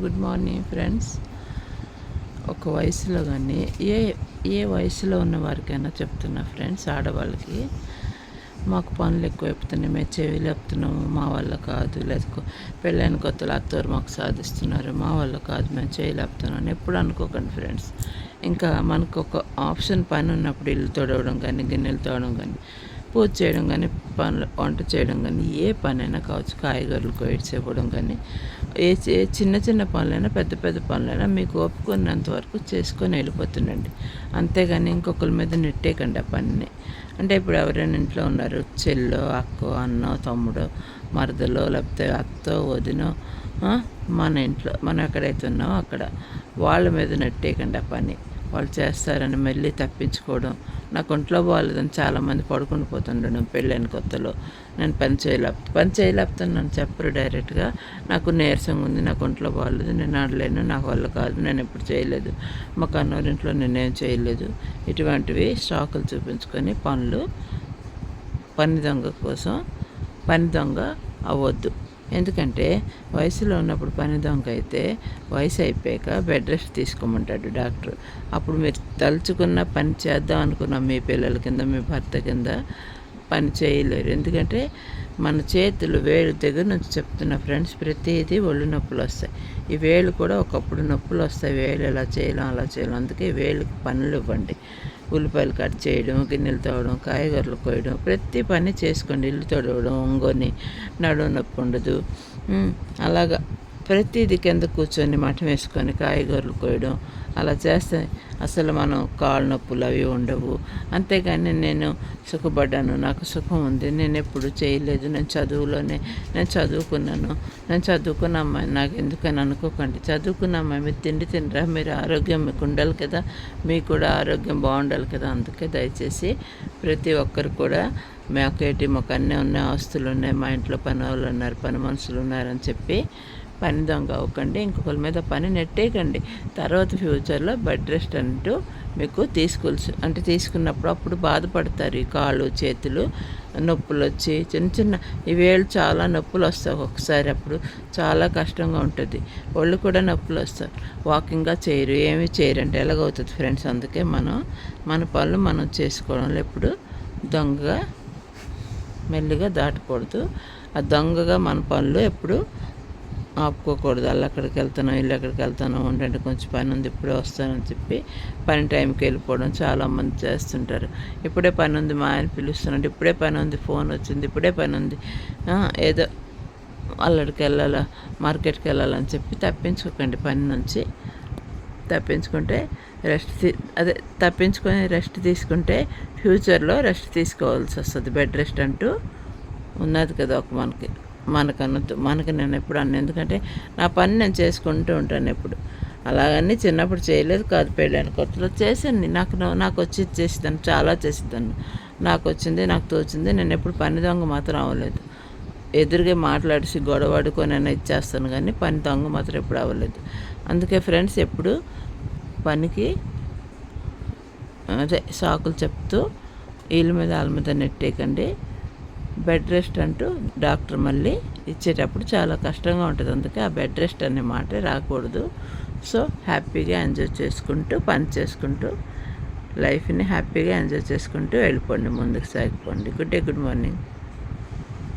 Good morning friends. ఒక వయసులో కానీ ఏ వయసులో ఉన్న వారికైనా చెప్తున్నా ఫ్రెండ్స్, ఆడవాళ్ళకి మాకు పనులు ఎక్కువైపోతున్నాయి, మేము చెవి లేపుతున్నాము, మా వల్ల కాదు, లేదా పెళ్ళైన కొత్తలో అత్తవారు మాకు సాధిస్తున్నారు, మా వల్ల కాదు, మేము చేయలేపుతున్నాం ఎప్పుడు అనుకోకండి ఫ్రెండ్స్. ఇంకా మనకు ఒక ఆప్షన్ పని ఉన్నప్పుడు ఇల్లు తొడవడం కానీ, గిన్నెలు తోడడం కానీ, పూజ చేయడం కానీ, వంట చేయడం కానీ, ఏ పనైనా కావచ్చు, కాయగూరలు కోయిడ్స్ ఇవ్వడం కానీ, ఏ చిన్న చిన్న పనులైనా పెద్ద పెద్ద పనులైనా మీకు ఒప్పుకున్నంత వరకు చేసుకొని వెళ్ళిపోతుండండి. అంతేగాని ఇంకొకరి మీద నెట్టేయకండి ఆ పనిని. అంటే ఇప్పుడు ఎవరైనా ఇంట్లో ఉన్నారు, చెల్లో, అక్కో, అన్నో, తమ్ముడో, మరదలో, లేకపోతే అత్తో, వదినో, మన ఇంట్లో మనం ఎక్కడైతే ఉన్నామో అక్కడ వాళ్ళ మీద నెట్టేయకండి ఆ పని. వాళ్ళు చేస్తారని మళ్ళీ తప్పించుకోవడం. నాకు ఒంట్లో బాగాలేదని చాలామంది పడుకుని పోతుండడం పెళ్ళైన కొత్తలో. నేను పని చేయలేపుతాను నన్ను చెప్పరు డైరెక్ట్గా. నాకు నీరసంగా ఉంది, నాకు ఒంట్లో బాగాలేదు, నేను ఆడలేను, నాకు వల్ల కాదు, నేను ఎప్పుడు చేయలేదు, మా కన్నోరింట్లో నేనేం చేయలేదు, ఇటువంటివి స్టాకులు చూపించుకొని పని దొంగ అవ్వద్దు. ఎందుకంటే వయసులో ఉన్నప్పుడు పని దొంగ అయితే వయసు అయిపోయాక బెడ్ రెస్ట్ తీసుకోమంటాడు డాక్టర్. అప్పుడు మీరు తలుచుకున్న పని చేద్దాం అనుకున్న మీ పిల్లల కింద, మీ భర్త కింద పని చేయలేరు. ఎందుకంటే మన చేతులు, వేలు దగ్గర నుంచి చెప్తున్న ఫ్రెండ్స్, ప్రతిదీ ఒళ్ళు నొప్పులు వస్తాయి. ఈ వేలు కూడా ఒకప్పుడు నొప్పులు వస్తాయి, వేలు ఎలా చేయలేం అలా చేయలేం. అందుకే వేలుకి పనులు ఇవ్వండి. ఉల్లిపాయలు కట్ చేయడం, గిన్నెలు తోవడం, కాయగూరలు కోయడం, ప్రతి పని చేసుకోండి. ఇల్లు తొడవడం, ఒంగొని నడుము నొప్పి ఉండదు. అలాగా ప్రతిదీ కింద కూర్చొని మఠం వేసుకొని కాయగూరలు కోయడం, అలా చేస్తే అసలు మనం కాళ్ళ నొప్పులు అవి ఉండవు. అంతేగాని నేను సుఖపడ్డాను, నాకు సుఖం ఉంది, నేను ఎప్పుడు చేయలేదు, నేను చదువుకున్న అమ్మాయి, నాకు ఎందుకని అనుకోకండి. చదువుకున్న అమ్మాయి మీరు తిండి తినరా, మీరు ఆరోగ్యం మీకు ఉండాలి కదా, మీకు కూడా ఆరోగ్యం బాగుండాలి కదా. అందుకే దయచేసి ప్రతి ఒక్కరు కూడా మాకు అన్నీ ఉన్నాయి, ఆస్తులు ఉన్నాయి, మా ఇంట్లో పని వాళ్ళు ఉన్నారు, పని మనుషులు ఉన్నారని చెప్పి పని దొంగ అవ్వకండి. ఇంకొకరి మీద పని నెట్టేయకండి. తర్వాత ఫ్యూచర్లో బెడ్ రెస్ట్ అంటూ మీకు తీసుకున్నప్పుడు అప్పుడు బాధపడతారు. ఈ కాళ్ళు, చేతులు నొప్పులు వచ్చి చిన్న ఈ వేళ్ళు చాలా నొప్పులు వస్తాయి ఒకసారి. అప్పుడు చాలా కష్టంగా ఉంటుంది, ఒళ్ళు కూడా నొప్పులు వస్తాయి. వాకింగ్గా చేయరు, ఏమీ చేయరంటే ఎలాగవుతుంది ఫ్రెండ్స్. అందుకే మన పనులు మనం చేసుకోవడంలో ఎప్పుడు దొంగగా మెల్లిగా దాటకూడదు. ఆ దొంగగా మన పనులు ఎప్పుడు ఆపుకోకూడదు. అలా అక్కడికి వెళ్తాను, ఇల్లు ఎక్కడికి వెళ్తాను, ఉండండి కొంచెం పని ఉంది ఇప్పుడే వస్తానని చెప్పి పని టైంకి వెళ్ళిపోవడం చాలామంది చేస్తుంటారు. ఇప్పుడే పని ఉంది, మా ఆయన పిలుస్తున్నాడు, ఇప్పుడే పని ఉంది, ఫోన్ వచ్చింది, ఇప్పుడే పని ఉంది, ఏదో అల్లడికి వెళ్ళాలా, మార్కెట్కి వెళ్ళాలని చెప్పి తప్పించుకోకండి పని నుంచి. తప్పించుకొని రెస్ట్ తీసుకుంటే ఫ్యూచర్లో రెస్ట్ తీసుకోవాల్సి వస్తుంది. బెడ్ రెస్ట్ అంటూ ఉన్నది కదా ఒక మనకి నేను ఎప్పుడు ఎందుకంటే నా పని నేను చేసుకుంటూ ఉంటాను ఎప్పుడు. అలాగని చిన్నప్పుడు చేయలేదు కాదు, పెళ్ళైన కొత్తలో చేశాను. నాకు వచ్చి చేసేదాన్ని, చాలా చేసేదాన్ని, నాకు వచ్చింది, నాకు తోచింది. నేను ఎప్పుడు పని దొంగ మాత్రం అవ్వలేదు. ఎదురుగా మాట్లాడేసి గొడవడుకొని ఇచ్చేస్తాను, కానీ పని దొంగ మాత్రం ఎప్పుడు అవ్వలేదు. అందుకే ఫ్రెండ్స్, ఎప్పుడు పనికి సాకులు చెప్తూ వీళ్ళ మీద వాళ్ళ మీద నెట్టేయకండి. బెడ్ రెస్ట్ అంటూ డాక్టర్ మళ్ళీ ఇచ్చేటప్పుడు చాలా కష్టంగా ఉంటుంది. అందుకే ఆ బెడ్ రెస్ట్ అనే మాట రాకూడదు. సో హ్యాపీగా ఎంజాయ్ చేసుకుంటూ, పని చేసుకుంటూ, లైఫ్ని హ్యాపీగా ఎంజాయ్ చేసుకుంటూ వెళ్ళిపోండి, ముందుకు సాగిపోండి. Good morning.